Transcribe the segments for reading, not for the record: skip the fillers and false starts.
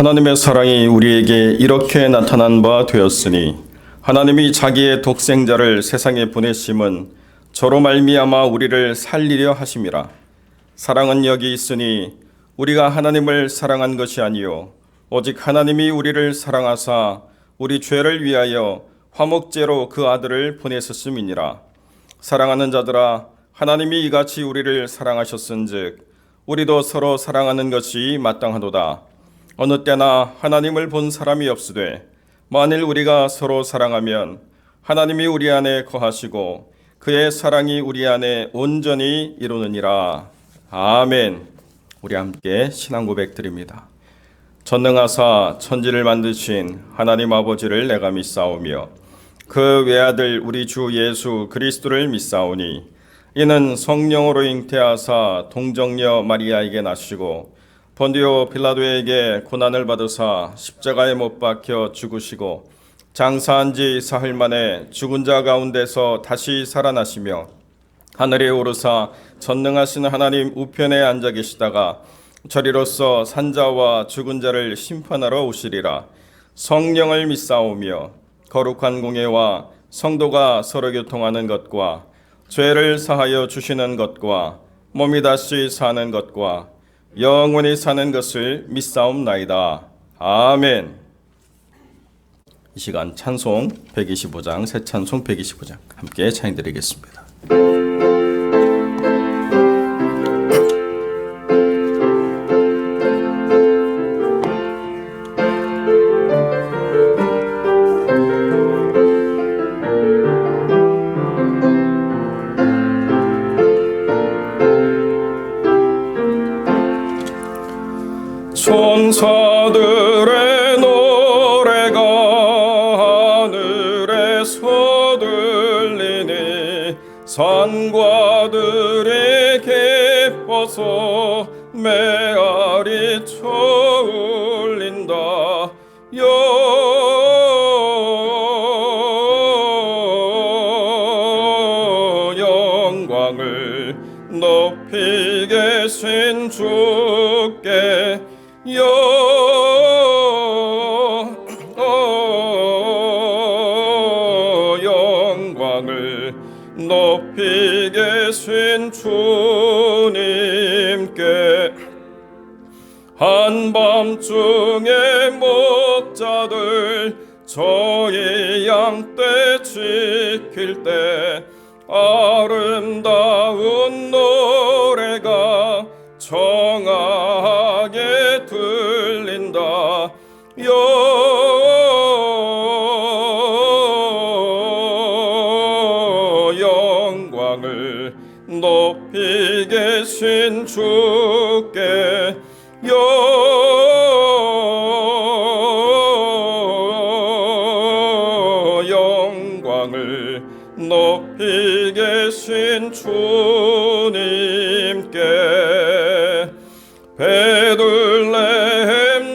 하나님의 사랑이 우리에게 이렇게 나타난 바 되었으니 하나님이 자기의 독생자를 세상에 보내심은 저로 말미암아 우리를 살리려 하심이라. 사랑은 여기 있으니 우리가 하나님을 사랑한 것이 아니요 오직 하나님이 우리를 사랑하사 우리 죄를 위하여 화목제로 그 아들을 보내셨음이니라. 사랑하는 자들아, 하나님이 이같이 우리를 사랑하셨은즉 우리도 서로 사랑하는 것이 마땅하도다. 어느 때나 하나님을 본 사람이 없으되 만일 우리가 서로 사랑하면 하나님이 우리 안에 거하시고 그의 사랑이 우리 안에 온전히 이루느니라. 아멘. 우리 함께 신앙 고백 드립니다. 전능하사 천지를 만드신 하나님 아버지를 내가 믿사오며 그 외아들 우리 주 예수 그리스도를 믿사오니 이는 성령으로 잉태하사 동정녀 마리아에게 나시고 본디오 빌라도에게 고난을 받으사 십자가에 못 박혀 죽으시고 장사한 지 사흘 만에 죽은 자 가운데서 다시 살아나시며 하늘에 오르사 전능하신 하나님 우편에 앉아 계시다가 저리로서 산자와 죽은 자를 심판하러 오시리라. 성령을 믿사오며 거룩한 공예와 성도가 서로 교통하는 것과 죄를 사하여 주시는 것과 몸이 다시 사는 것과 영원히 사는 것을 믿사옵나이다. 아멘. 이 시간 찬송 125장, 새 찬송 125장 함께 찬양드리겠습니다. 천사들의 노래가 하늘에서 들리니 산과 들이 기뻐서 메아리 쳐울린다. 영광을 높이 계신 주께 영광을 높이 계신 주님께 한밤중에 목자들 저희 양떼 지킬 때 아름다운 노래가 청하게 들린다. 영광을 높이 계신 주께 영광을 높이 계신 주님께 베들레헴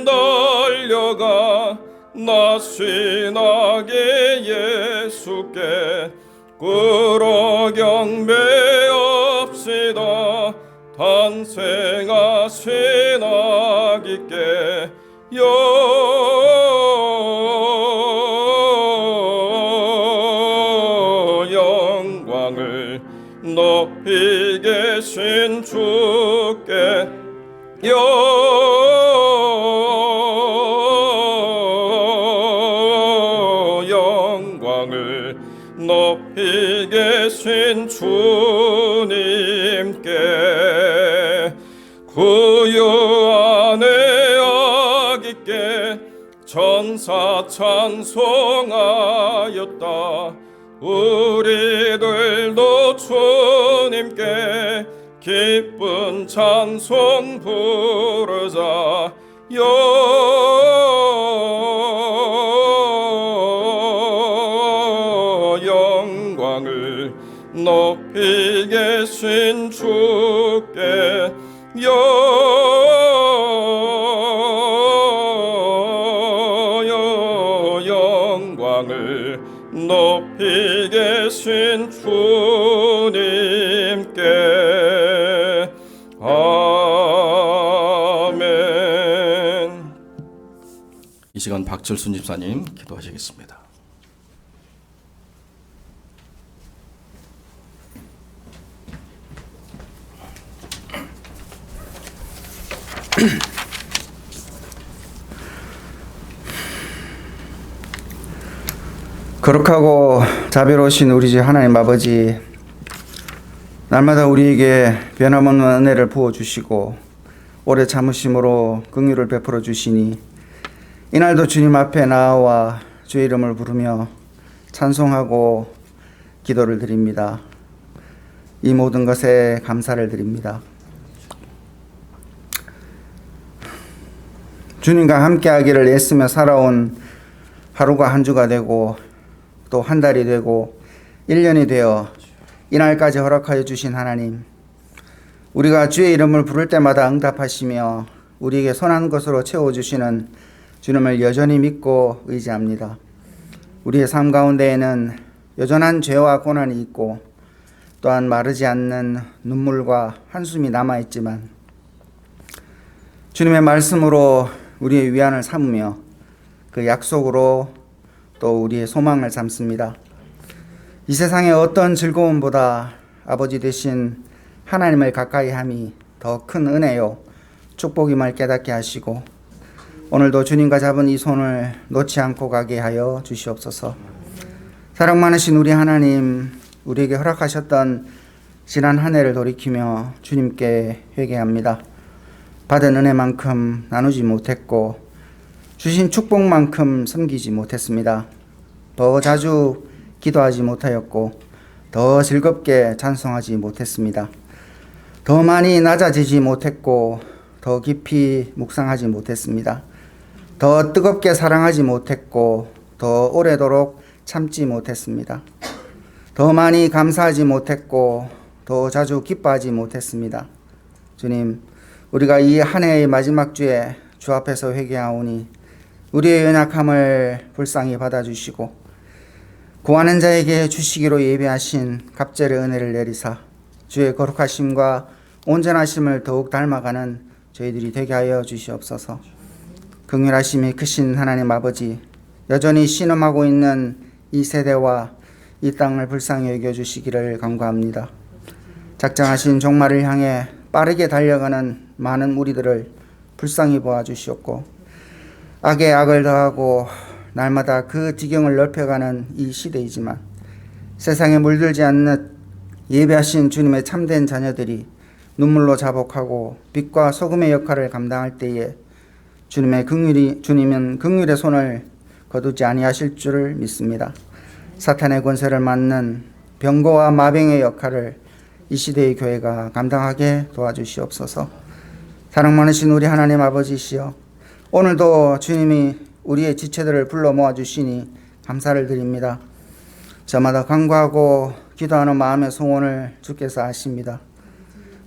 달려가 나시나게 예수께 꿇어 경배합시다. 탄생하신 아기께 영광을 높이 계신 주께 영광을 높이 계신 주님께 구유 안에 아기께 천사 찬송하였다. 우리들도 주님께 기쁜 찬송 부르자. 영광을 높이 계신 주께 영광을 높이 계신 주님께 아멘. 이 시간 박철순 집사님 기도하시겠습니다. 거룩하고 자비로우신 우리 주 하나님 아버지, 날마다 우리에게 변함없는 은혜를 부어주시고 오래 참으심으로 긍휼을 베풀어 주시니 이날도 주님 앞에 나와 주의 이름을 부르며 찬송하고 기도를 드립니다. 이 모든 것에 감사를 드립니다. 주님과 함께하기를 애쓰며 살아온 하루가 한 주가 되고 또 한 달이 되고 1년이 되어 이날까지 허락하여 주신 하나님, 우리가 주의 이름을 부를 때마다 응답하시며 우리에게 선한 것으로 채워주시는 주님을 여전히 믿고 의지합니다. 우리의 삶 가운데에는 여전한 죄와 고난이 있고 또한 마르지 않는 눈물과 한숨이 남아있지만 주님의 말씀으로 우리의 위안을 삼으며 그 약속으로 또 우리의 소망을 삼습니다. 이 세상의 어떤 즐거움보다 아버지 되신 하나님을 가까이 함이 더 큰 은혜요 축복임을 깨닫게 하시고 오늘도 주님과 잡은 이 손을 놓지 않고 가게 하여 주시옵소서. 사랑 많으신 우리 하나님, 우리에게 허락하셨던 지난 한 해를 돌이키며 주님께 회개합니다. 받은 은혜만큼 나누지 못했고 주신 축복만큼 섬기지 못했습니다. 더 자주 기도하지 못하였고 더 즐겁게 찬송하지 못했습니다. 더 많이 낮아지지 못했고 더 깊이 묵상하지 못했습니다. 더 뜨겁게 사랑하지 못했고 더 오래도록 참지 못했습니다. 더 많이 감사하지 못했고 더 자주 기뻐하지 못했습니다. 주님, 우리가 이 한 해의 마지막 주에 주 앞에서 회개하오니 우리의 연약함을 불쌍히 받아주시고 구하는 자에게 주시기로 예비하신 갑절의 은혜를 내리사 주의 거룩하심과 온전하심을 더욱 닮아가는 저희들이 되게 하여 주시옵소서. 긍휼하심이 크신 하나님 아버지, 여전히 신음하고 있는 이 세대와 이 땅을 불쌍히 여겨주시기를 간구합니다. 작정하신 종말을 향해 빠르게 달려가는 많은 우리들을 불쌍히 보아주시옵고 악에 악을 더하고 날마다 그 지경을 넓혀가는 이 시대이지만 세상에 물들지 않는 예배하신 주님의 참된 자녀들이 눈물로 자복하고 빛과 소금의 역할을 감당할 때에 주님은 긍휼의 손을 거두지 아니하실 줄을 믿습니다. 사탄의 권세를 맞는 병거와 마병의 역할을 이 시대의 교회가 감당하게 도와주시옵소서. 사랑 많으신 우리 하나님 아버지시여, 오늘도 주님이 우리의 지체들을 불러 모아주시니 감사를 드립니다. 저마다 간구하고 기도하는 마음의 소원을 주께서 아십니다.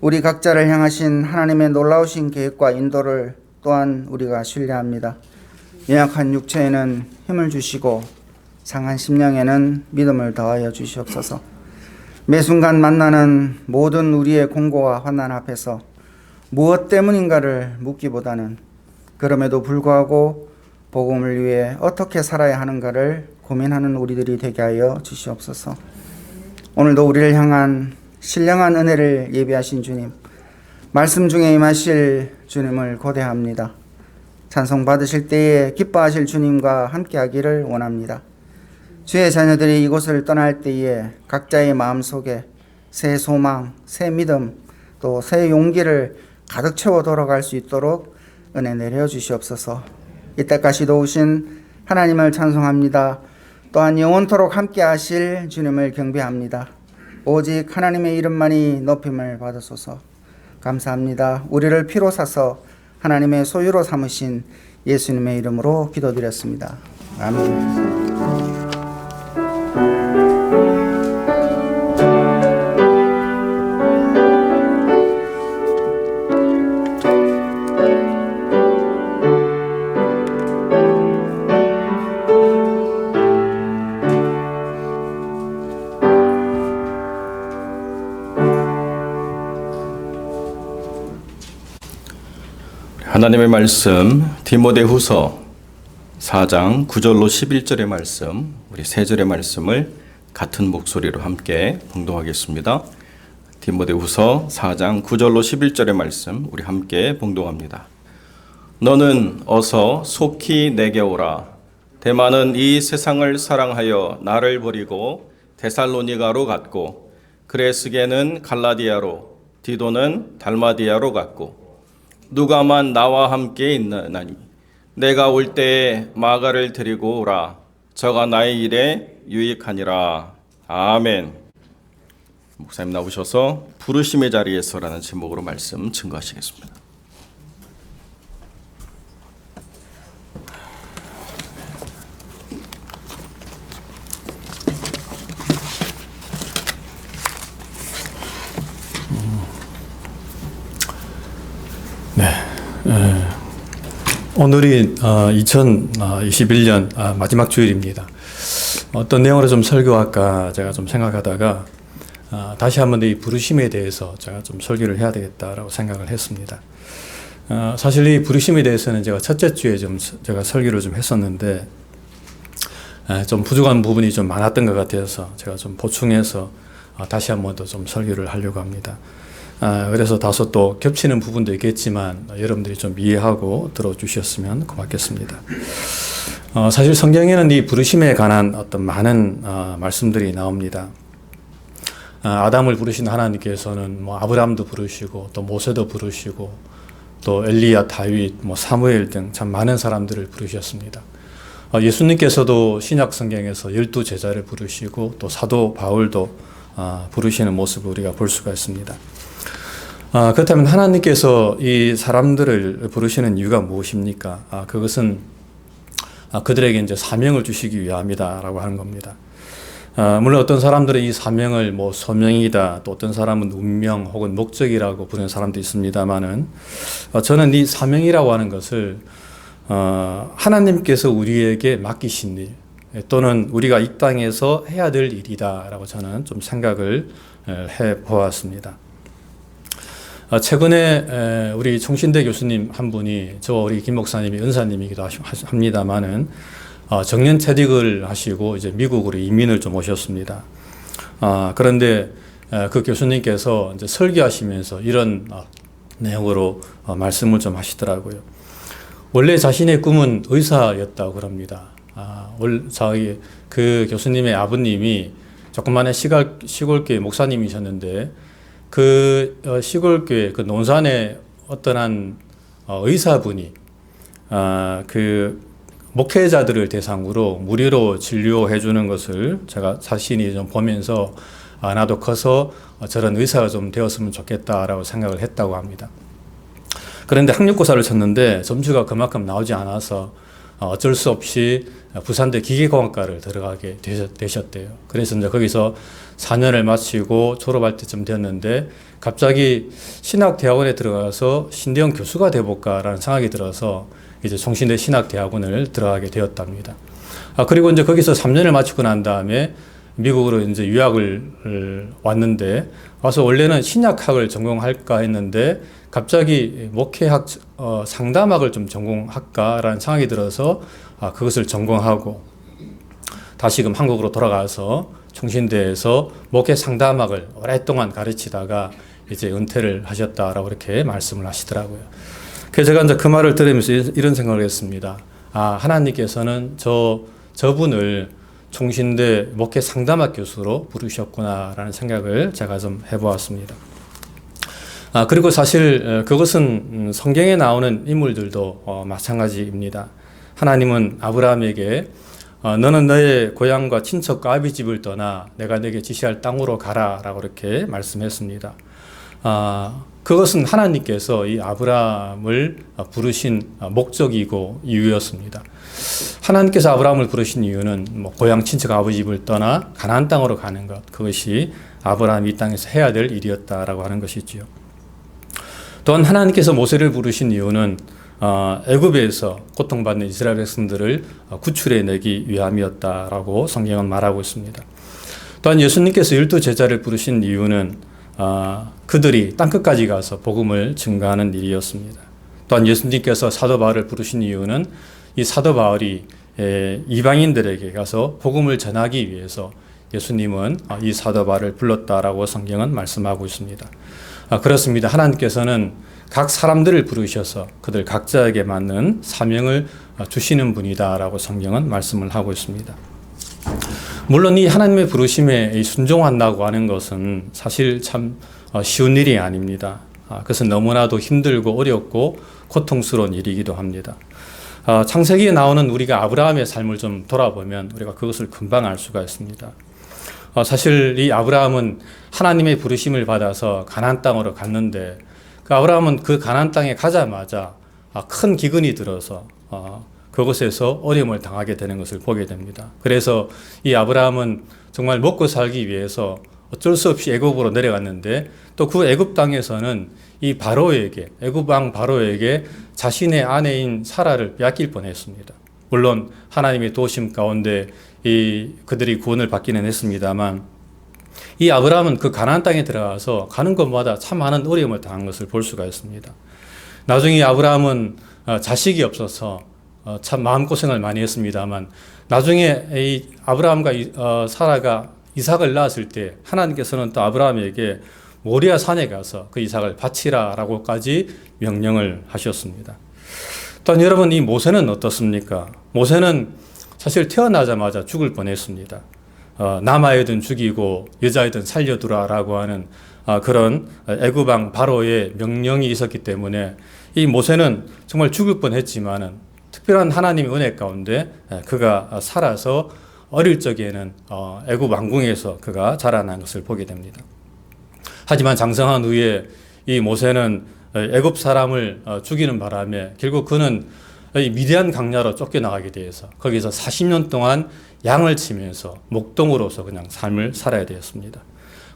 우리 각자를 향하신 하나님의 놀라우신 계획과 인도를 또한 우리가 신뢰합니다. 연약한 육체에는 힘을 주시고 상한 심령에는 믿음을 더하여 주시옵소서. 매 순간 만나는 모든 우리의 공고와 환난 앞에서 무엇 때문인가를 묻기보다는 그럼에도 불구하고 복음을 위해 어떻게 살아야 하는가를 고민하는 우리들이 되게 하여 주시옵소서. 오늘도 우리를 향한 신령한 은혜를 예비하신 주님, 말씀 중에 임하실 주님을 고대합니다. 찬송 받으실 때에 기뻐하실 주님과 함께하기를 원합니다. 주의 자녀들이 이곳을 떠날 때에 각자의 마음속에 새 소망, 새 믿음, 또 새 용기를 가득 채워 돌아갈 수 있도록 은혜 내려 주시옵소서. 이때까지 도우신 하나님을 찬송합니다. 또한 영원토록 함께 하실 주님을 경배합니다. 오직 하나님의 이름만이 높임을 받으소서. 감사합니다. 우리를 피로 사서 하나님의 소유로 삼으신 예수님의 이름으로 기도드렸습니다. 아멘. 하나님의 말씀 디모데후서 4장 9절로 11절의 말씀, 우리 3절의 말씀을 같은 목소리로 함께 봉독하겠습니다. 디모데후서 4장 9절로 11절의 말씀 우리 함께 봉독합니다. 너는 어서 속히 내게 오라. 데마는 이 세상을 사랑하여 나를 버리고 데살로니가로 갔고, 그레스게는 갈라디아로, 디도는 달마디아로 갔고, 누가만 나와 함께 있나니 내가 올 때에 마가를 데리고 오라. 저가 나의 일에 유익하니라. 아멘. 목사님 나오셔서 부르심의 자리에서라는 제목으로 말씀 증거하시겠습니다. 오늘이 2021년 마지막 주일입니다. 어떤 내용으로 좀 설교할까 제가 좀 생각하다가 다시 한번 이 부르심에 대해서 제가 좀 설교를 해야 되겠다라고 생각을 했습니다. 사실 이 부르심에 대해서는 제가 첫째 주에 좀 제가 설교를 좀 했었는데 좀 부족한 부분이 좀 많았던 것 같아서 제가 좀 보충해서 다시 한번 더 좀 설교를 하려고 합니다. 그래서 다소 또 겹치는 부분도 있겠지만 여러분들이 좀 이해하고 들어주셨으면 고맙겠습니다. 사실 성경에는 이 부르심에 관한 어떤 많은 말씀들이 나옵니다. 아담을 부르신 하나님께서는 뭐 아브라함도 부르시고 또 모세도 부르시고 또 엘리야, 다윗, 뭐 사무엘 등 참 많은 사람들을 부르셨습니다. 예수님께서도 신약 성경에서 12 제자를 부르시고 또 사도 바울도 부르시는 모습을 우리가 볼 수가 있습니다. 그렇다면 하나님께서 이 사람들을 부르시는 이유가 무엇입니까? 그것은 그들에게 이제 사명을 주시기 위함이다라고 하는 겁니다. 물론 어떤 사람들은 이 사명을 뭐 소명이다, 또 어떤 사람은 운명 혹은 목적이라고 부르는 사람도 있습니다만은 저는 이 사명이라고 하는 것을 하나님께서 우리에게 맡기신 일 또는 우리가 이 땅에서 해야 될 일이다라고 저는 좀 생각을 해 보았습니다. 최근에 우리 총신대 교수님 한 분이 우리 김 목사님이 은사님이기도 합니다만은 정년퇴직을 하시고 이제 미국으로 이민을 좀 오셨습니다. 그런데 그 교수님께서 이제 설교하시면서 이런 내용으로 말씀을 좀 하시더라고요. 원래 자신의 꿈은 의사였다고 그럽니다. 그 교수님의 아버님이 조그마한 시골교회 목사님이셨는데 그 시골교회 그 논산에 어떤 의사분이 그 목회자들을 대상으로 무료로 진료해 주는 것을 제가 자신이 좀 보면서 나도 커서 저런 의사가 좀 되었으면 좋겠다라고 생각을 했다고 합니다. 그런데 학력고사를 쳤는데 점수가 그만큼 나오지 않아서 어쩔 수 없이 부산대 기계공학과를 들어가게 되셨대요. 그래서 이제 거기서 4년을 마치고 졸업할 때쯤 되었는데 갑자기 신학대학원에 들어가서 신대영 교수가 되어볼까라는 생각이 들어서 이제 총신대 신학대학원을 들어가게 되었답니다. 그리고 이제 거기서 3년을 마치고 난 다음에 미국으로 이제 유학을 왔는데 와서 원래는 신약학을 전공할까 했는데 갑자기 목회학 상담학을 좀 전공할까라는 생각이 들어서 그것을 전공하고 다시금 한국으로 돌아가서 총신대에서 목회 상담학을 오랫동안 가르치다가 이제 은퇴를 하셨다라고 이렇게 말씀을 하시더라고요. 그래서 제가 이제 그 말을 들으면서 이런 생각을 했습니다. 하나님께서는 저분을 총신대 목회 상담학 교수로 부르셨구나라는 생각을 제가 좀 해보았습니다. 그리고 사실 그것은 성경에 나오는 인물들도 마찬가지입니다. 하나님은 아브라함에게 너는 너의 고향과 친척과 아비 집을 떠나 내가 내게 지시할 땅으로 가라라고 이렇게 말씀했습니다. 그것은 하나님께서 이 아브라함을 부르신 목적이고 이유였습니다. 하나님께서 아브라함을 부르신 이유는 뭐 고향 친척 아버지 집을 떠나 가나안 땅으로 가는 것, 그것이 아브라함이 이 땅에서 해야 될 일이었다라고 하는 것이지요. 또한 하나님께서 모세를 부르신 이유는 애굽에서 고통받는 이스라엘 백성들을 구출해내기 위함이었다라고 성경은 말하고 있습니다. 또한 예수님께서 12 제자를 부르신 이유는 그들이 땅끝까지 가서 복음을 증거하는 일이었습니다. 또한 예수님께서 사도 바울을 부르신 이유는 이 사도 바울이 이방인들에게 가서 복음을 전하기 위해서 예수님은 이 사도 바울을 불렀다라고 성경은 말씀하고 있습니다. 그렇습니다. 하나님께서는 각 사람들을 부르셔서 그들 각자에게 맞는 사명을 주시는 분이다라고 성경은 말씀을 하고 있습니다. 물론 이 하나님의 부르심에 순종한다고 하는 것은 사실 참 쉬운 일이 아닙니다. 그것은 너무나도 힘들고 어렵고 고통스러운 일이기도 합니다. 창세기에 나오는 우리가 아브라함의 삶을 좀 돌아보면 우리가 그것을 금방 알 수가 있습니다. 사실 이 아브라함은 하나님의 부르심을 받아서 가나안 땅으로 갔는데 그 아브라함은 그 가나안 땅에 가자마자 큰 기근이 들어서 그곳에서 어려움을 당하게 되는 것을 보게 됩니다. 그래서 이 아브라함은 정말 먹고 살기 위해서 어쩔 수 없이 애굽으로 내려갔는데 또 그 애굽 땅에서는 이 바로에게 애굽 왕 바로에게 자신의 아내인 사라를 빼앗길 뻔했습니다. 물론 하나님의 도우심 가운데 그들이 구원을 받기는 했습니다만 이 아브라함은 그 가나안 땅에 들어가서 가는 곳마다 참 많은 어려움을 당한 것을 볼 수가 있습니다. 나중에 아브라함은 자식이 없어서 참 마음고생을 많이 했습니다만 나중에 이 아브라함과 사라가 이삭을 낳았을 때 하나님께서는 또 아브라함에게 모리아 산에 가서 그 이삭을 바치라라고까지 명령을 하셨습니다. 또한 여러분, 이 모세는 어떻습니까? 모세는 사실 태어나자마자 죽을 뻔했습니다. 남아이든 죽이고 여자이든 살려두라라고 하는 그런 애굽 왕 바로의 명령이 있었기 때문에 이 모세는 정말 죽을 뻔했지만은 특별한 하나님의 은혜 가운데 그가 살아서 어릴 적에는 애굽 왕궁에서 그가 자라난 것을 보게 됩니다. 하지만 장성한 후에 이 모세는 애굽 사람을 죽이는 바람에 결국 그는 미디안 강야로 쫓겨나가게 되어서 거기서 40년 동안 양을 치면서 목동으로서 그냥 삶을 살아야 되었습니다.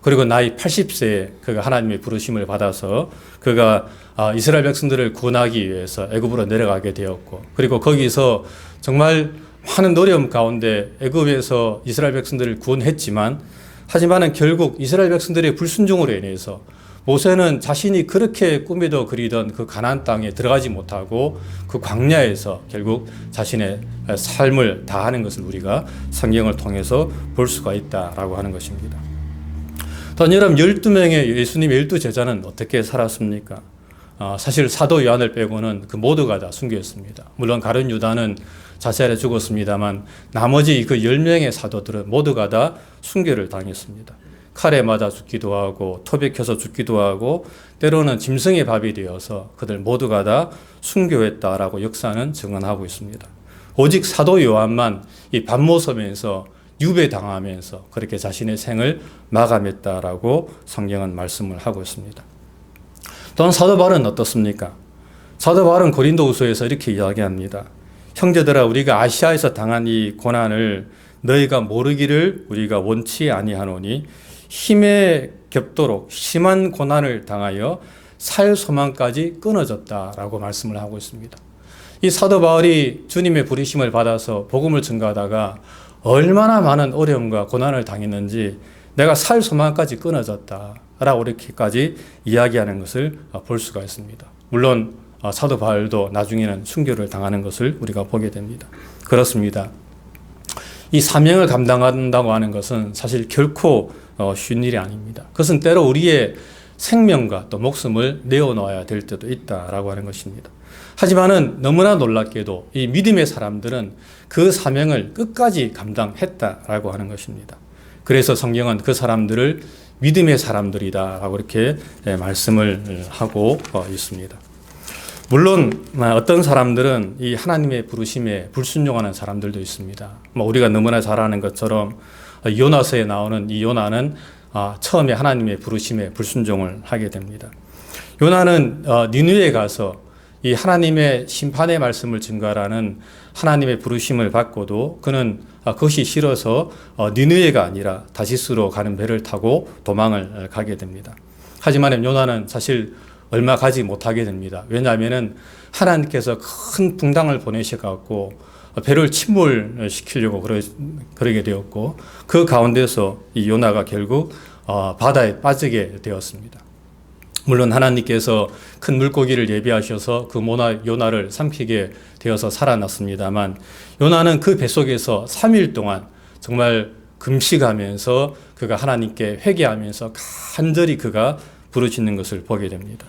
그리고 나이 80세에 그가 하나님의 부르심을 받아서 그가 이스라엘 백성들을 구원하기 위해서 애굽으로 내려가게 되었고, 그리고 거기서 정말 많은 어려움 가운데 애굽에서 이스라엘 백성들을 구원했지만, 하지만은 결국 이스라엘 백성들의 불순종으로 인해서 모세는 자신이 그렇게 꿈에도 그리던 그 가나안 땅에 들어가지 못하고 그 광야에서 결국 자신의 삶을 다하는 것을 우리가 성경을 통해서 볼 수가 있다라고 하는 것입니다. 또 여러분, 12명의 예수님의 12제자는 어떻게 살았습니까? 사실 사도 요한을 빼고는 그 모두가 다 순교했습니다. 물론 가룟 유다는 자살해 죽었습니다만 나머지 그 10명의 사도들은 모두가 다 순교를 당했습니다. 칼에 맞아 죽기도 하고 토백혀서 죽기도 하고 때로는 짐승의 밥이 되어서 그들 모두가 다 순교했다라고 역사는 증언하고 있습니다. 오직 사도 요한만 이 밤모섬에서 유배당하면서 그렇게 자신의 생을 마감했다라고 성경은 말씀을 하고 있습니다. 또한 사도 바울은 어떻습니까? 사도 바울은 고린도후서에서 이렇게 이야기합니다. 형제들아, 우리가 아시아에서 당한 이 고난을 너희가 모르기를 우리가 원치 아니하노니 힘에 겹도록 심한 고난을 당하여 살 소망까지 끊어졌다라고 말씀을 하고 있습니다. 이 사도 바울이 주님의 부르심을 받아서 복음을 전가하다가 얼마나 많은 어려움과 고난을 당했는지 내가 살 소망까지 끊어졌다라고 이렇게까지 이야기하는 것을 볼 수가 있습니다. 물론 사도 바울도 나중에는 순교를 당하는 것을 우리가 보게 됩니다. 그렇습니다. 이 사명을 감당한다고 하는 것은 사실 결코 쉬운 일이 아닙니다. 그것은 때로 우리의 생명과 또 목숨을 내어놓아야 될 때도 있다라고 하는 것입니다. 하지만은 너무나 놀랍게도 이 믿음의 사람들은 그 사명을 끝까지 감당했다라고 하는 것입니다. 그래서 성경은 그 사람들을 믿음의 사람들이다라고 이렇게 말씀을 하고 있습니다. 물론 어떤 사람들은 이 하나님의 부르심에 불순종하는 사람들도 있습니다. 우리가 너무나 잘 아는 것처럼 요나서에 나오는 이 요나는 처음에 하나님의 부르심에 불순종을 하게 됩니다. 요나는 니느웨에 가서 이 하나님의 심판의 말씀을 증거하라는 하나님의 부르심을 받고도 그는 그것이 싫어서 니느웨가 아니라 다시스로 가는 배를 타고 도망을 가게 됩니다. 하지만 요나는 사실 얼마 가지 못하게 됩니다. 왜냐하면 하나님께서 큰 풍랑을 보내셔갖고 배를 침몰시키려고 그러게 되었고 그 가운데서 이 요나가 결국 바다에 빠지게 되었습니다. 물론 하나님께서 큰 물고기를 예비하셔서 그 요나를 삼키게 되어서 살아났습니다만 요나는 그 뱃속에서 3일 동안 정말 금식하면서 그가 하나님께 회개하면서 간절히 그가 부르짖는 것을 보게 됩니다.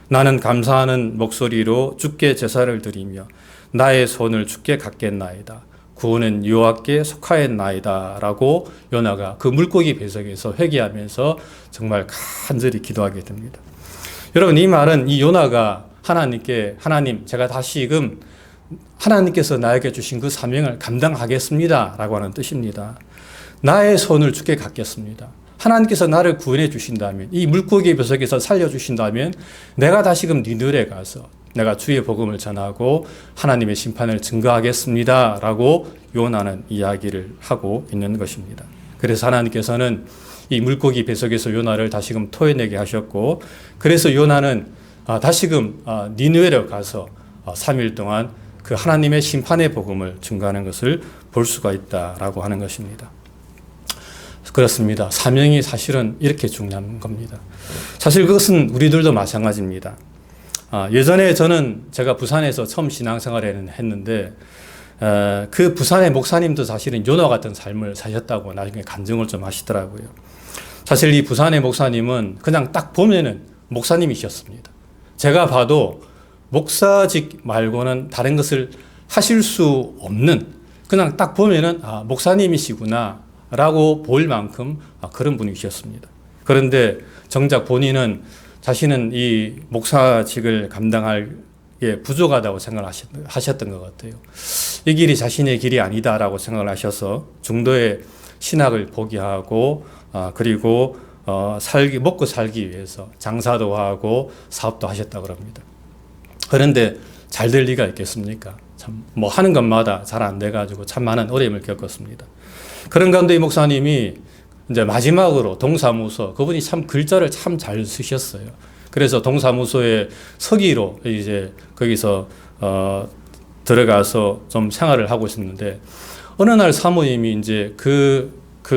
나는 감사하는 목소리로 주께 제사를 드리며 나의 손을 주께 갖겠나이다. 구원은 여호와께 속하였나이다 라고 요나가 그 물고기 뱃속에서 회개하면서 정말 간절히 기도하게 됩니다. 여러분, 이 말은 이 요나가 하나님께 하나님, 제가 다시금 하나님께서 나에게 주신 그 사명을 감당하겠습니다 라고 하는 뜻입니다. 나의 손을 주께 갖겠습니다. 하나님께서 나를 구원해 주신다면, 이 물고기 뱃속에서 살려주신다면 내가 다시금 니느웨에 가서 내가 주의 복음을 전하고 하나님의 심판을 증거하겠습니다 라고 요나는 이야기를 하고 있는 것입니다. 그래서 하나님께서는 이 물고기 뱃속에서 요나를 다시금 토해내게 하셨고, 그래서 요나는 다시금 니느웨로 가서 3일 동안 그 하나님의 심판의 복음을 증거하는 것을 볼 수가 있다라고 하는 것입니다. 그렇습니다. 사명이 사실은 이렇게 중요한 겁니다. 사실 그것은 우리들도 마찬가지입니다. 예전에 제가 부산에서 처음 신앙생활을 했는데 그 부산의 목사님도 사실은 요나 같은 삶을 사셨다고 나중에 간증을 좀 하시더라고요. 사실 이 부산의 목사님은 그냥 딱 보면은 목사님이셨습니다. 제가 봐도 목사직 말고는 다른 것을 하실 수 없는, 그냥 딱 보면은 목사님이시구나 라고 보일 만큼 그런 분이셨습니다. 그런데 정작 본인은 자신은 이 목사직을 감당할 게 부족하다고 생각을 하셨던 것 같아요. 이 길이 자신의 길이 아니다라고 생각을 하셔서 중도에 신학을 포기하고 그리고 먹고 살기 위해서 장사도 하고 사업도 하셨다고 합니다. 그런데 잘 될 리가 있겠습니까? 참 뭐 하는 것마다 잘 안 돼가지고 참 많은 어려움을 겪었습니다. 그런 가운데 이 목사님이 이제 마지막으로 동사무소, 그분이 참 글자를 참 잘 쓰셨어요. 그래서 동사무소에 서기로 이제 거기서 들어가서 좀 생활을 하고 있었는데, 어느 날 사모님이 이제 그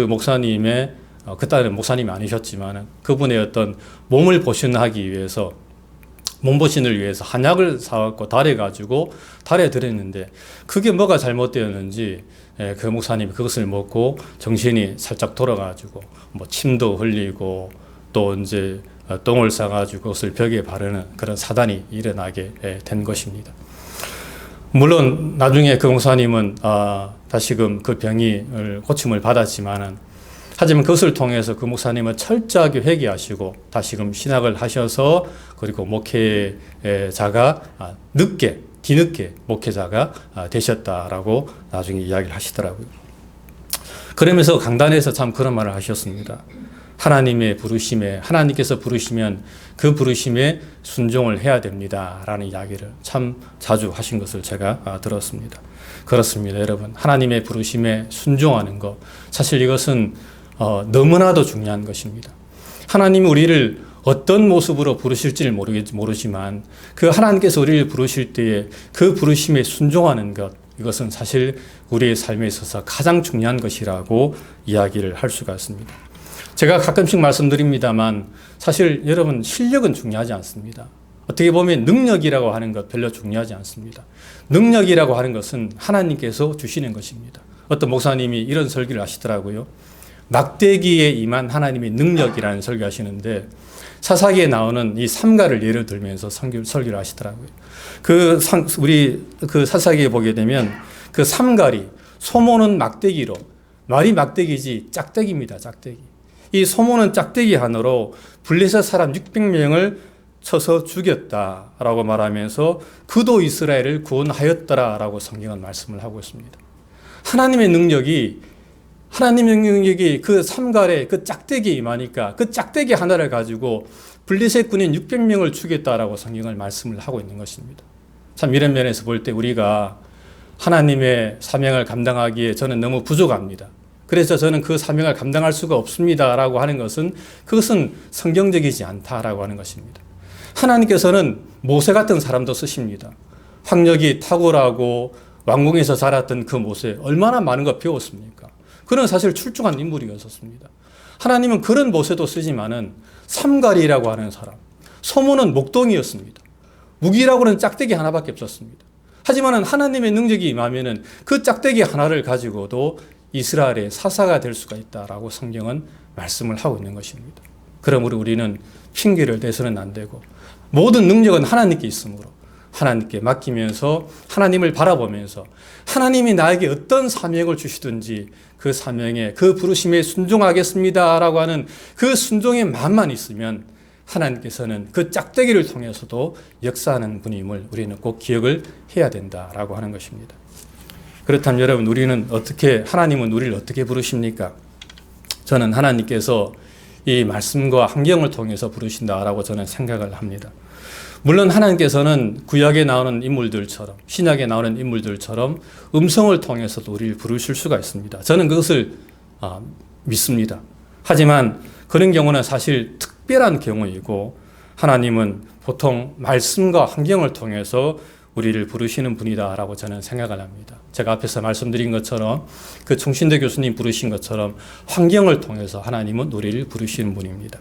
목사님의 그때는 목사님이 아니셨지만 그분의 어떤 몸을 보신하기 위해서, 몸보신을 위해서 한약을 사갖고 달여가지고 달에 드렸는데 그게 뭐가 잘못되었는지 그 목사님이 그것을 먹고 정신이 살짝 돌아가지고 뭐 침도 흘리고 또 이제 똥을 싸가지고 그것을 벽에 바르는 그런 사단이 일어나게 된 것입니다. 물론 나중에 그 목사님은 다시금 그 병이 고침을 받았지만은, 하지만 그것을 통해서 그 목사님은 철저하게 회개하시고 다시금 신학을 하셔서, 그리고 목회자가 뒤늦게 목회자가 되셨다라고 나중에 이야기를 하시더라고요. 그러면서 강단에서 참 그런 말을 하셨습니다. 하나님의 부르심에, 하나님께서 부르시면 그 부르심에 순종을 해야 됩니다 라는 이야기를 참 자주 하신 것을 제가 들었습니다. 그렇습니다, 여러분. 하나님의 부르심에 순종하는 것, 사실 이것은 너무나도 중요한 것입니다. 하나님이 우리를 어떤 모습으로 부르실지를 모르지만 그 하나님께서 우리를 부르실 때에 그 부르심에 순종하는 것, 이것은 사실 우리의 삶에 있어서 가장 중요한 것이라고 이야기를 할 수가 있습니다. 제가 가끔씩 말씀드립니다만 사실 여러분, 실력은 중요하지 않습니다. 어떻게 보면 능력이라고 하는 것 별로 중요하지 않습니다. 능력이라고 하는 것은 하나님께서 주시는 것입니다. 어떤 목사님이 이런 설교를 하시더라고요. 막대기에 임한 하나님의 능력이라는 설교하시는데, 사사기에 나오는 이 삼가를 예를 들면서 설교를 하시더라고요. 우리 사사기에 보게 되면 그 삼갈이, 소모는 막대기로, 말이 막대기지 짝대기입니다. 짝대기. 이 소모는 짝대기 하나로 블레셋 사람 600명을 쳐서 죽였다라고 말하면서 그도 이스라엘을 구원하였더라라고 성경은 말씀을 하고 있습니다. 하나님의 능력이 그 삼갈에 그 짝대기에 임하니까 그 짝대기 하나를 가지고 블레셋 군인 600명을 죽였다라고 성경을 말씀을 하고 있는 것입니다. 참 이런 면에서 볼 때 우리가 하나님의 사명을 감당하기에 저는 너무 부족합니다. 그래서 저는 그 사명을 감당할 수가 없습니다라고 하는 것은, 그것은 성경적이지 않다라고 하는 것입니다. 하나님께서는 모세 같은 사람도 쓰십니다. 학력이 탁월하고 왕궁에서 자랐던 그 모세, 얼마나 많은 거 배웠습니까? 그는 사실 출중한 인물이었습니다. 하나님은 그런 모세도 쓰지만은 삼갈이라고 하는 사람, 소문은 목동이었습니다. 무기라고는 짝대기 하나밖에 없었습니다. 하지만 하나님의 능력이 임하면은 그 짝대기 하나를 가지고도 이스라엘의 사사가 될 수가 있다라고 성경은 말씀을 하고 있는 것입니다. 그러므로 우리는 핑계를 대서는 안 되고 모든 능력은 하나님께 있으므로 하나님께 맡기면서 하나님을 바라보면서 하나님이 나에게 어떤 사명을 주시든지 그 사명에 그 부르심에 순종하겠습니다라고 하는 그 순종의 마음만 있으면 하나님께서는 그 짝대기를 통해서도 역사하는 분임을 우리는 꼭 기억을 해야 된다라고 하는 것입니다. 그렇다면 여러분, 하나님은 우리를 어떻게 부르십니까? 저는 하나님께서 이 말씀과 환경을 통해서 부르신다라고 저는 생각을 합니다. 물론 하나님께서는 구약에 나오는 인물들처럼, 신약에 나오는 인물들처럼 음성을 통해서도 우리를 부르실 수가 있습니다. 저는 그것을 믿습니다. 하지만 그런 경우는 사실 특별한 경우이고, 하나님은 보통 말씀과 환경을 통해서 우리를 부르시는 분이다라고 저는 생각을 합니다. 제가 앞에서 말씀드린 것처럼 그 총신대 교수님 부르신 것처럼 환경을 통해서 하나님은 우리를 부르시는 분입니다.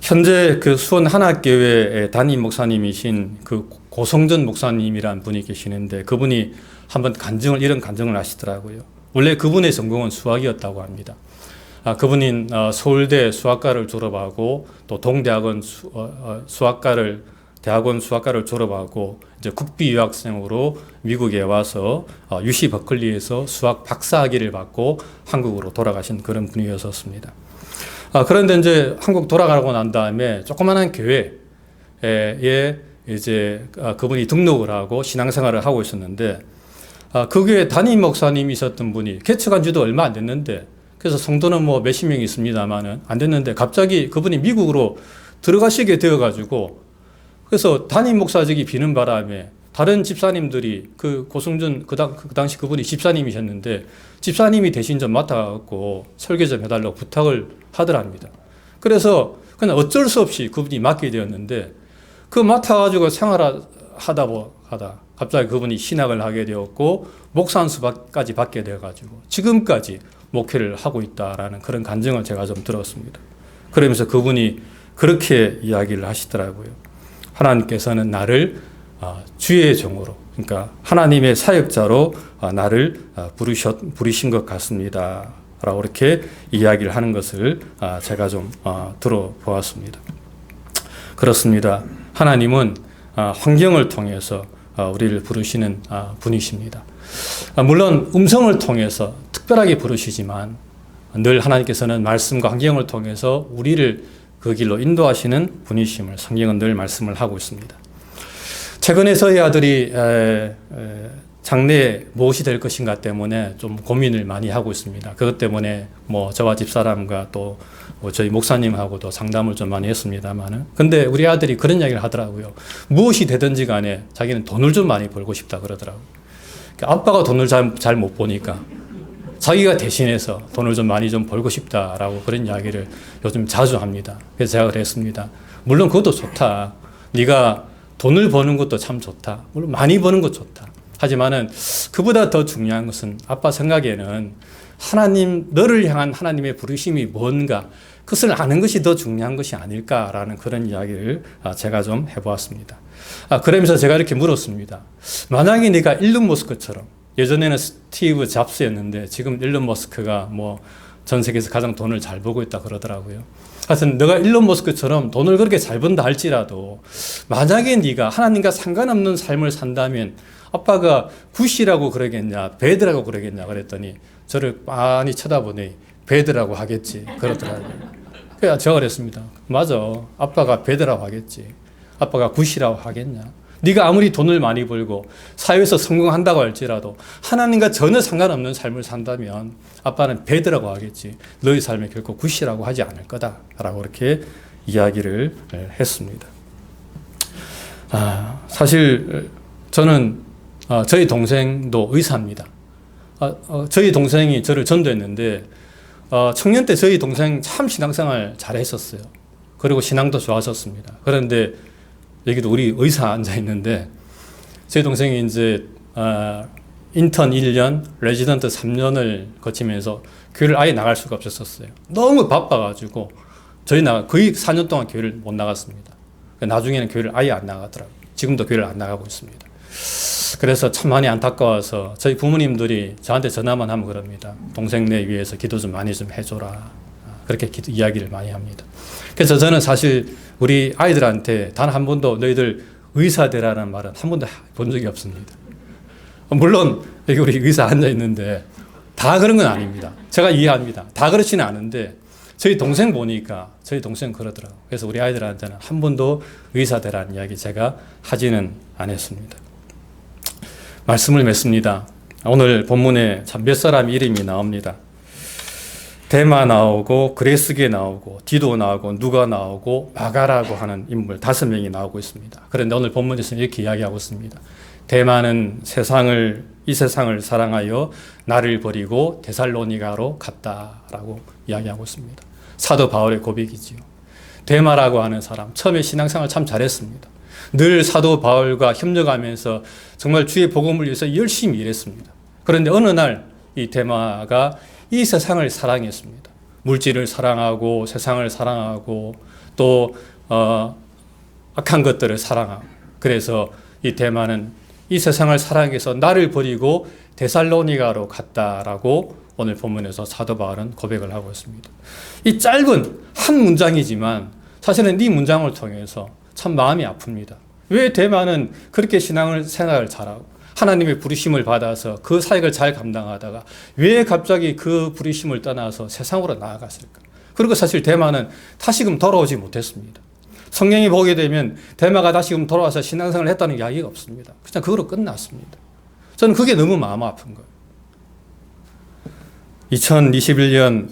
현재 그 수원 한학교회 담임 목사님이신 그 고성전 목사님이란 분이 계시는데, 그분이 한번 이런 간증을 하시더라고요. 원래 그분의 전공은 수학이었다고 합니다. 그분은 서울대 수학과를 졸업하고 또 동대학원 대학원 수학과를 졸업하고 이제 국비 유학생으로 미국에 와서 UC 버클리에서 수학 박사학위를 받고 한국으로 돌아가신 그런 분이었습니다. 그런데 이제 한국 돌아가고 난 다음에 조그마한 교회에 이제 그분이 등록을 하고 신앙생활을 하고 있었는데, 그 교회 담임 목사님이셨던 분이 개척한 지도 얼마 안 됐는데, 그래서 성도는 뭐 몇십 명이 있습니다만은 안 됐는데 갑자기 그분이 미국으로 들어가시게 되어가지고, 그래서 담임 목사직이 비는 바람에 다른 집사님들이 그 고승준 그 당시 그분이 집사님이셨는데 집사님이 대신 좀 맡아갖고 설교 좀 해달라고 부탁을 하더랍니다. 그래서 그냥 어쩔 수 없이 그분이 맡게 되었는데, 그 맡아가지고 생활하다 갑자기 그분이 신학을 하게 되었고 목사 안수까지 받게 되어가지고 지금까지 목회를 하고 있다라는 그런 간증을 제가 좀 들었습니다. 그러면서 그분이 그렇게 이야기를 하시더라고요. 하나님께서는 나를 주의 종으로, 그러니까 하나님의 사역자로 나를 부르신 것 같습니다 라고 이렇게 이야기를 하는 것을 제가 좀 들어보았습니다. 그렇습니다. 하나님은 환경을 통해서 우리를 부르시는 분이십니다. 물론 음성을 통해서 특별하게 부르시지만 늘 하나님께서는 말씀과 환경을 통해서 우리를 그 길로 인도하시는 분이심을 성경은 늘 말씀을 하고 있습니다. 최근에 저희 아들이 장래에 무엇이 될 것인가 때문에 좀 고민을 많이 하고 있습니다. 그것 때문에 뭐 저와 집사람과 또 저희 목사님하고도 상담을 좀 많이 했습니다만은, 근데 우리 아들이 그런 이야기를 하더라고요. 무엇이 되든지 간에 자기는 돈을 좀 많이 벌고 싶다 그러더라고요. 아빠가 돈을 잘 못 보니까 자기가 대신해서 돈을 좀 많이 좀 벌고 싶다라고 그런 이야기를 요즘 자주 합니다. 그래서 제가 그랬습니다. 물론 그것도 좋다. 네가 돈을 버는 것도 참 좋다. 물론 많이 버는 것도 좋다. 하지만은 그보다 더 중요한 것은 아빠 생각에는 너를 향한 하나님의 부르심이 뭔가, 그것을 아는 것이 더 중요한 것이 아닐까라는 그런 이야기를 제가 좀 해보았습니다. 그러면서 제가 이렇게 물었습니다. 만약에 네가 일론 머스크처럼, 예전에는 스티브 잡스였는데 지금 일론 머스크가 뭐 전 세계에서 가장 돈을 잘 벌고 있다 그러더라고요. 하여튼 너가 일론 머스크처럼 돈을 그렇게 잘 번다 할지라도 만약에 네가 하나님과 상관없는 삶을 산다면 아빠가 굿이라고 그러겠냐 배드라고 그러겠냐 그랬더니 저를 빤히 쳐다보니 배드라고 하겠지 그러더라고요. 그래서 제가 그랬습니다. 맞아, 아빠가 배드라고 하겠지. 아빠가 굿이라고 하겠냐. 네가 아무리 돈을 많이 벌고 사회에서 성공한다고 할지라도 하나님과 전혀 상관없는 삶을 산다면 아빠는 배드라고 하겠지. 너의 삶에 결코 굿이라고 하지 않을 거다라고 그렇게 이야기를 했습니다. 사실 저는 저희 동생도 의사입니다. 저희 동생이 저를 전도했는데 청년 때 저희 동생 참 신앙생활 잘했었어요. 그리고 신앙도 좋아졌습니다. 그런데 여기도 우리 의사 앉아 있는데 제 동생이 이제 인턴 1년, 레지던트 3년을 거치면서 교회를 아예 나갈 수가 없었어요. 너무 바빠가지고 거의 4년 동안 교회를 못 나갔습니다. 나중에는 교회를 아예 안 나가더라고요. 지금도 교회를 안 나가고 있습니다. 그래서 참 많이 안타까워서 저희 부모님들이 저한테 전화만 하면 그럽니다. 동생네 위해서 기도 좀 많이 좀 해줘라. 그렇게 이야기를 많이 합니다. 그래서 저는 사실 우리 아이들한테 단 한 번도 너희들 의사 되라는 말은 한 번도 본 적이 없습니다. 물론 여기 우리 의사 앉아 있는데 다 그런 건 아닙니다. 제가 이해합니다. 다 그렇지는 않은데 저희 동생 보니까 저희 동생 그러더라고요. 그래서 우리 아이들한테는 한 번도 의사 되라는 이야기 제가 하지는 않았습니다. 말씀을 맺습니다. 오늘 본문에 참 몇 사람 이름이 나옵니다. 데마 나오고 그레스게 나오고 디도 나오고 누가 나오고 마가라고 하는 인물 5명이 나오고 있습니다. 그런데 오늘 본문에서 이렇게 이야기하고 있습니다. 데마는 이 세상을 사랑하여 나를 버리고 데살로니가로 갔다라고 이야기하고 있습니다. 사도 바울의 고백이지요. 데마라고 하는 사람 처음에 신앙생활 참 잘했습니다. 늘 사도 바울과 협력하면서 정말 주의 복음을 위해서 열심히 일했습니다. 그런데 어느 날 이 데마가 이 세상을 사랑했습니다. 물질을 사랑하고 세상을 사랑하고 또 악한 것들을 사랑하고 그래서 이 데마는 이 세상을 사랑해서 나를 버리고 데살로니가로 갔다라고 오늘 본문에서 사도 바울은 고백을 하고 있습니다. 이 짧은 한 문장이지만 사실은 이 문장을 통해서 참 마음이 아픕니다. 왜 데마는 그렇게 생활을 잘하고 하나님의 부르심을 받아서 그 사역을 잘 감당하다가 왜 갑자기 그 부르심을 떠나서 세상으로 나아갔을까? 그리고 사실 데마는 다시금 돌아오지 못했습니다. 성경이 보게 되면 데마가 다시금 돌아와서 신앙생활을 했다는 이야기가 없습니다. 그냥 그거로 끝났습니다. 저는 그게 너무 마음 아픈 거예요. 2021년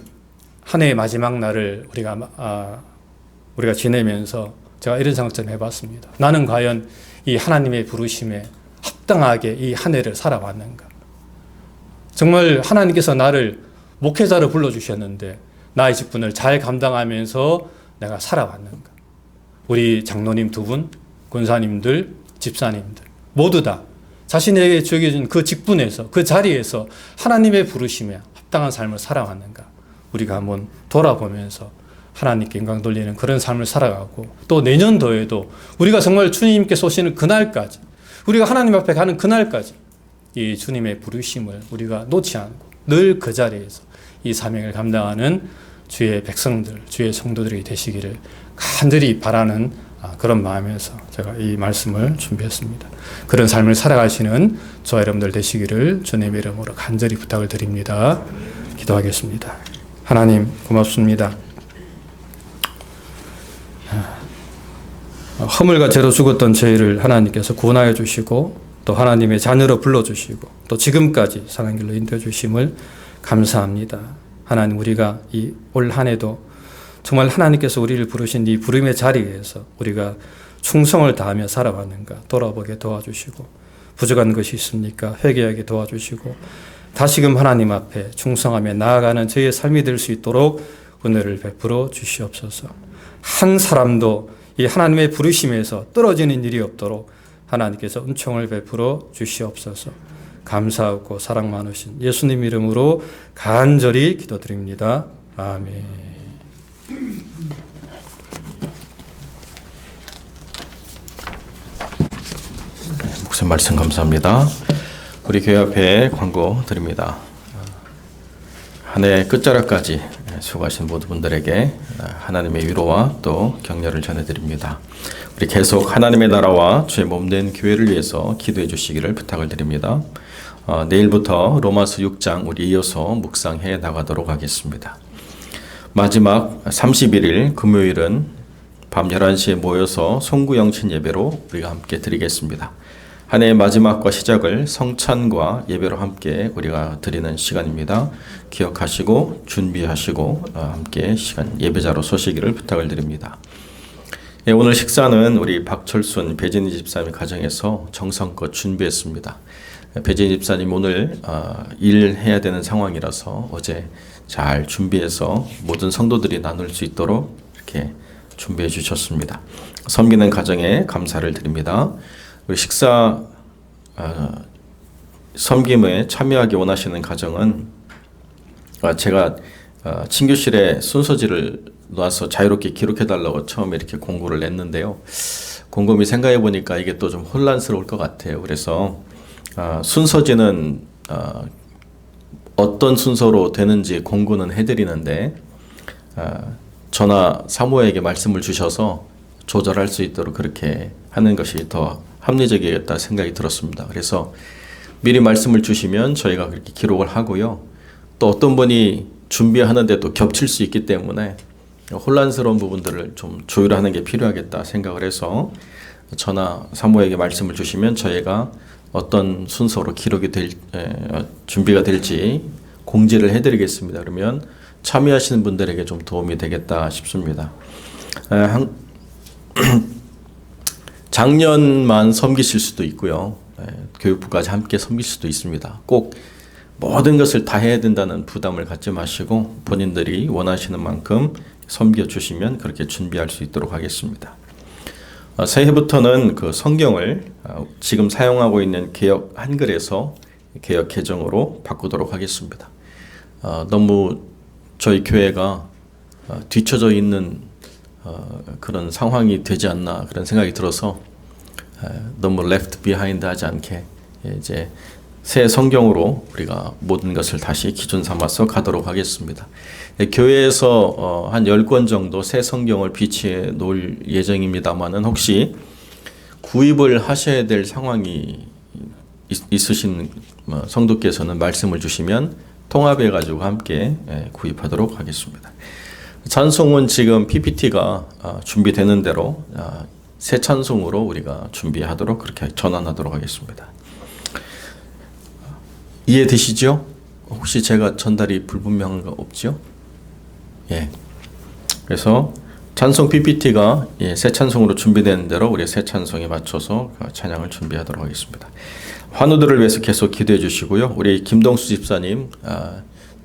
한 해의 마지막 날을 우리가 지내면서 제가 이런 생각 좀 해봤습니다. 나는 과연 이 하나님의 부르심에 합당하게 이 한 해를 살아왔는가? 정말 하나님께서 나를 목회자로 불러주셨는데 나의 직분을 잘 감당하면서 내가 살아왔는가? 우리 장로님 2분, 권사님들, 집사님들 모두 다 자신에게 주어진 그 직분에서 그 자리에서 하나님의 부르심에 합당한 삶을 살아왔는가? 우리가 한번 돌아보면서 하나님께 영광 돌리는 그런 삶을 살아가고 또 내년도에도 우리가 정말 주님께서 오시는 그날까지 우리가 하나님 앞에 가는 그날까지 이 주님의 부르심을 우리가 놓지 않고 늘 그 자리에서 이 사명을 감당하는 주의 백성들, 주의 성도들이 되시기를 간절히 바라는 그런 마음에서 제가 이 말씀을 준비했습니다. 그런 삶을 살아가시는 저와 여러분들 되시기를 주님의 이름으로 간절히 부탁을 드립니다. 기도하겠습니다. 하나님 고맙습니다. 허물과 죄로 죽었던 저희를 하나님께서 구원하여 주시고 또 하나님의 자녀로 불러주시고 또 지금까지 선한 길로 인도해 주심을 감사합니다. 하나님 우리가 이 올 한 해도 정말 하나님께서 우리를 부르신 이 부름의 자리에서 우리가 충성을 다하며 살아왔는가 돌아보게 도와주시고 부족한 것이 있습니까? 회개하게 도와주시고 다시금 하나님 앞에 충성하며 나아가는 저희의 삶이 될 수 있도록 은혜를 베풀어 주시옵소서. 한 사람도 이 하나님의 부르심에서 떨어지는 일이 없도록 하나님께서 은총을 베풀어 주시옵소서. 감사하고 사랑 많으신 예수님 이름으로 간절히 기도드립니다. 아멘. 목사님 말씀 감사합니다. 우리 교회 앞에 광고 드립니다. 한 해 끝자락까지 수고하신 모든 분들에게 하나님의 위로와 또 격려를 전해드립니다. 우리 계속 하나님의 나라와 주의 몸된 교회를 위해서 기도해 주시기를 부탁을 드립니다. 내일부터 로마서 6장 우리 이어서 묵상해 나가도록 하겠습니다. 마지막 31일 금요일은 밤 11시에 모여서 송구영신 예배로 우리가 함께 드리겠습니다. 한 해의 마지막과 시작을 성찬과 예배로 함께 우리가 드리는 시간입니다. 기억하시고 준비하시고 함께 시간 예배자로 서시기를 부탁을 드립니다. 오늘 식사는 우리 박철순 배진희 집사님 가정에서 정성껏 준비했습니다. 배진희 집사님 오늘 일해야 되는 상황이라서 어제 잘 준비해서 모든 성도들이 나눌 수 있도록 이렇게 준비해 주셨습니다. 섬기는 가정에 감사를 드립니다. 우리 식사 섬김에 참여하기 원하시는 가정은 제가 친교실에 순서지를 놔서 자유롭게 기록해달라고 처음에 이렇게 공고를 냈는데요. 곰곰이 생각해 보니까 이게 또 좀 혼란스러울 것 같아요. 그래서 순서지는 어떤 순서로 되는지 공고는 해드리는데 저나 사모에게 말씀을 주셔서 조절할 수 있도록 그렇게 하는 것이 더 합리적이겠다 생각이 들었습니다. 그래서 미리 말씀을 주시면 저희가 그렇게 기록을 하고요. 또 어떤 분이 준비하는데 또 겹칠 수 있기 때문에 혼란스러운 부분들을 좀 조율하는 게 필요하겠다 생각을 해서 저나 사모에게 말씀을 주시면 저희가 어떤 순서로 기록이 준비가 될지 공지를 해드리겠습니다. 그러면 참여하시는 분들에게 좀 도움이 되겠다 싶습니다. 작년만 섬기실 수도 있고요. 교육부까지 함께 섬길 수도 있습니다. 꼭 모든 것을 다 해야 된다는 부담을 갖지 마시고 본인들이 원하시는 만큼 섬겨주시면 그렇게 준비할 수 있도록 하겠습니다. 새해부터는 그 성경을 지금 사용하고 있는 개역 한글에서 개역 개정으로 바꾸도록 하겠습니다. 너무 저희 교회가 뒤처져 있는 그런 상황이 되지 않나 그런 생각이 들어서 너무 left behind 하지 않게 이제 새 성경으로 우리가 모든 것을 다시 기준 삼아서 가도록 하겠습니다. 교회에서 한 10권 정도 새 성경을 비치해 놓을 예정입니다만은 혹시 구입을 하셔야 될 상황이 있으신 성도께서는 말씀을 주시면 통합해 가지고 함께 구입하도록 하겠습니다. 찬송은 지금 PPT가 준비되는 대로 새 찬송으로 우리가 준비하도록 그렇게 전환하도록 하겠습니다. 이해되시죠? 혹시 제가 전달이 불분명한 거 없죠? 예. 그래서 찬송 PPT가 새 찬송으로 준비되는 대로 우리 새 찬송에 맞춰서 찬양을 준비하도록 하겠습니다. 환우들을 위해서 계속 기도해 주시고요. 우리 김동수 집사님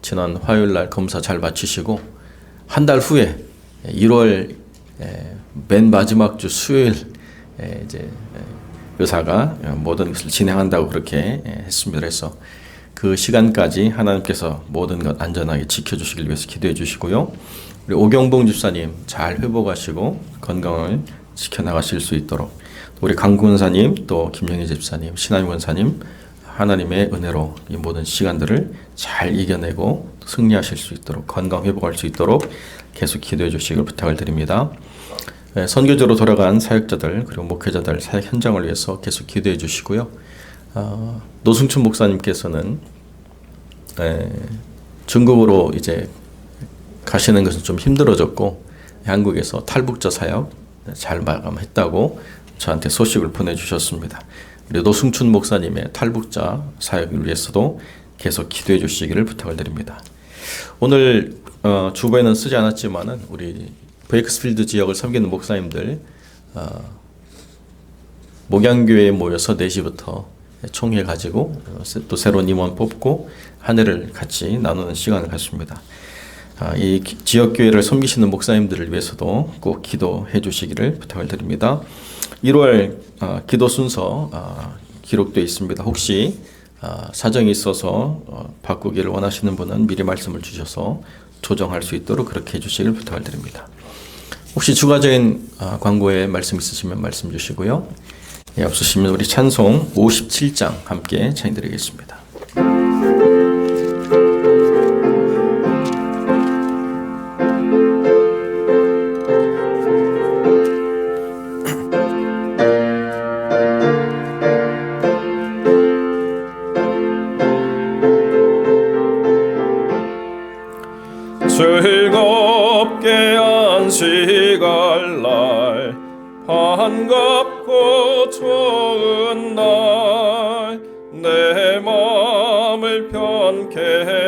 지난 화요일 날 검사 잘 마치시고 한 달 후에 1월 맨 마지막 주 수요일 이제 의사가 모든 것을 진행한다고 그렇게 했습니다. 그래서 그 시간까지 하나님께서 모든 것 안전하게 지켜주시길 위해서 기도해 주시고요. 우리 오경봉 집사님 잘 회복하시고 건강을 지켜나가실 수 있도록 우리 강군사님 또 김영희 집사님 신하임 권사님 하나님의 은혜로 이 모든 시간들을 잘 이겨내고 승리하실 수 있도록 건강 회복할 수 있도록 계속 기도해 주시길 부탁을 드립니다. 선교지로 돌아간 사역자들 그리고 목회자들 사역 현장을 위해서 계속 기도해 주시고요. 노승춘 목사님께서는 중국으로 이제 가시는 것은 좀 힘들어졌고 한국에서 탈북자 사역 잘 마감했다고 저한테 소식을 보내주셨습니다. 그리고 노승춘 목사님의 탈북자 사역을 위해서도 계속 기도해 주시기를 부탁을 드립니다. 오늘 주보에는 쓰지 않았지만은 우리 베이커스필드 지역을 섬기는 목사님들 목양교회에 모여서 4시부터 총회 가지고 또 새로운 임원 뽑고 한 해를 같이 나누는 시간을 갖습니다. 이 지역교회를 섬기시는 목사님들을 위해서도 꼭 기도해 주시기를 부탁을 드립니다. 1월 기도 순서 기록되어 있습니다. 혹시 사정이 있어서 바꾸기를 원하시는 분은 미리 말씀을 주셔서 조정할 수 있도록 그렇게 해주시길 부탁을 드립니다. 혹시 추가적인 광고에 말씀 있으시면 말씀 주시고요. 없으시면 우리 찬송 57장 함께 찬양드리겠습니다. 즐겁게 안식할 날 반갑고 좋은 날 내 마음을 편케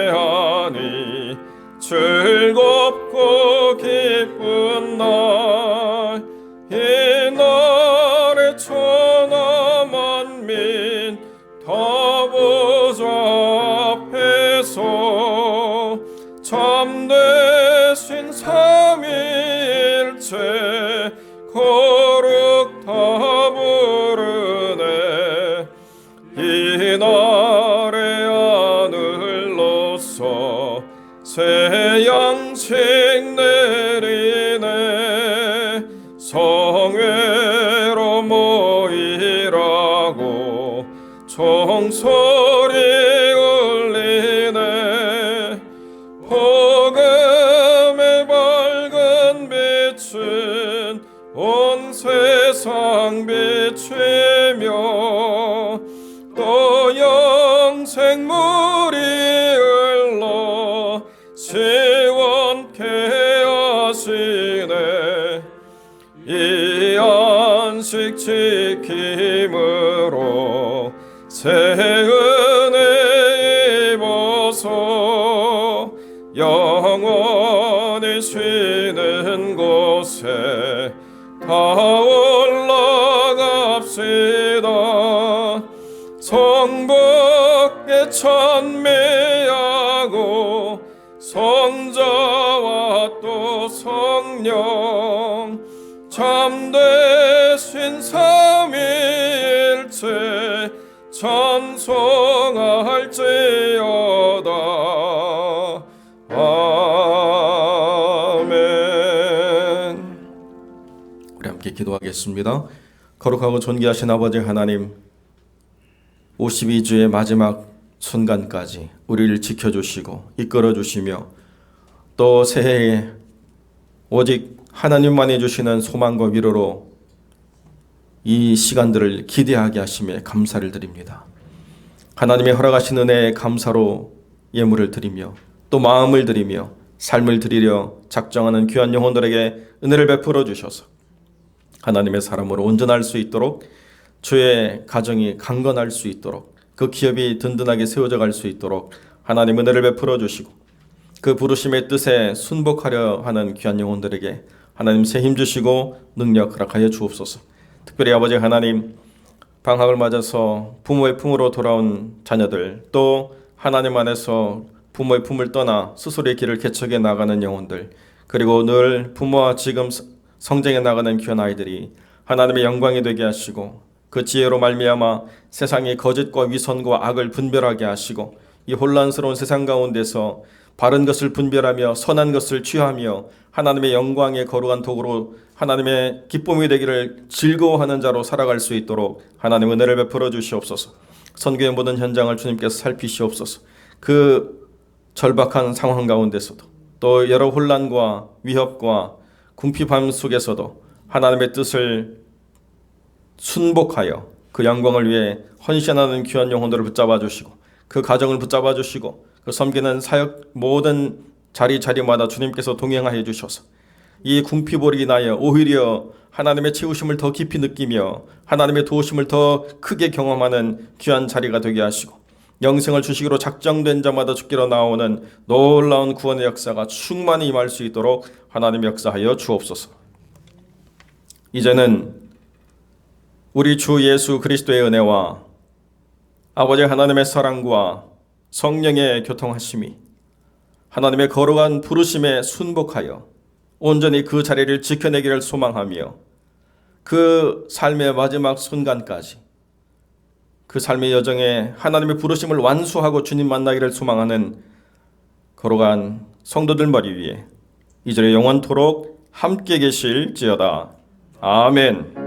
하니 즐겁고 기쁜 날 이 날에 천하 만민 다 보좌 앞에서 참되신 삼위일체 거룩 다 부르네 이날의 하늘로서 새 양식 내리네. 성회로 모이라고 종소리 울리네. 복음의 밝은 빛은 온 세상 비추며 또 영생물이 흘러 시원케 하시네. 이 안식 지킴으로 새 은혜 입어서 영원히 쉬는 곳에 다 올라갑시다. 성부께 찬미하고 성자와 또 성령 참되신 삼위일체 찬송할지어다. 아멘. 우리 함께 기도하겠습니다. 거룩하고 존귀하신 아버지 하나님, 52주의 마지막 순간까지 우리를 지켜주시고 이끌어주시며 또 새해에 오직 하나님만이 주시는 소망과 위로로 이 시간들을 기대하게 하심에 감사를 드립니다. 하나님의 허락하신 은혜에 감사로 예물을 드리며 또 마음을 드리며 삶을 드리려 작정하는 귀한 영혼들에게 은혜를 베풀어 주셔서 하나님의 사람으로 온전할 수 있도록, 주의 가정이 강건할 수 있도록, 그 기업이 든든하게 세워져 갈 수 있도록 하나님 은혜를 베풀어 주시고 그 부르심의 뜻에 순복하려 하는 귀한 영혼들에게 하나님 새 힘 주시고 능력 허락하여 주옵소서. 특별히 아버지 하나님, 방학을 맞아서 부모의 품으로 돌아온 자녀들, 또 하나님 안에서 부모의 품을 떠나 스스로의 길을 개척해 나가는 영혼들, 그리고 늘 부모와 지금 성장해 나가는 귀한 아이들이 하나님의 영광이 되게 하시고 그 지혜로 말미암아 세상의 거짓과 위선과 악을 분별하게 하시고 이 혼란스러운 세상 가운데서 바른 것을 분별하며 선한 것을 취하며 하나님의 영광의 거룩한 도구로 하나님의 기쁨이 되기를 즐거워하는 자로 살아갈 수 있도록 하나님 은혜를 베풀어 주시옵소서. 선교의 모든 현장을 주님께서 살피시옵소서. 그 절박한 상황 가운데서도 또 여러 혼란과 위협과 궁핍함 속에서도 하나님의 뜻을 순복하여 그 영광을 위해 헌신하는 귀한 영혼들을 붙잡아 주시고 그 가정을 붙잡아 주시고 그 섬기는 사역 모든 자리마다 주님께서 동행하여 주셔서 이 궁핍으로 인하여 오히려 하나님의 채우심을 더 깊이 느끼며 하나님의 도우심을 더 크게 경험하는 귀한 자리가 되게 하시고 영생을 주시기로 작정된 자마다 죽기로 나오는 놀라운 구원의 역사가 충만히 임할 수 있도록 하나님 역사하여 주옵소서. 이제는 우리 주 예수 그리스도의 은혜와 아버지 하나님의 사랑과 성령의 교통하심이 하나님의 거룩한 부르심에 순복하여 온전히 그 자리를 지켜내기를 소망하며 그 삶의 마지막 순간까지 그 삶의 여정에 하나님의 부르심을 완수하고 주님 만나기를 소망하는 거룩한 성도들 머리 위에 이제는 영원토록 함께 계실지어다. 아멘.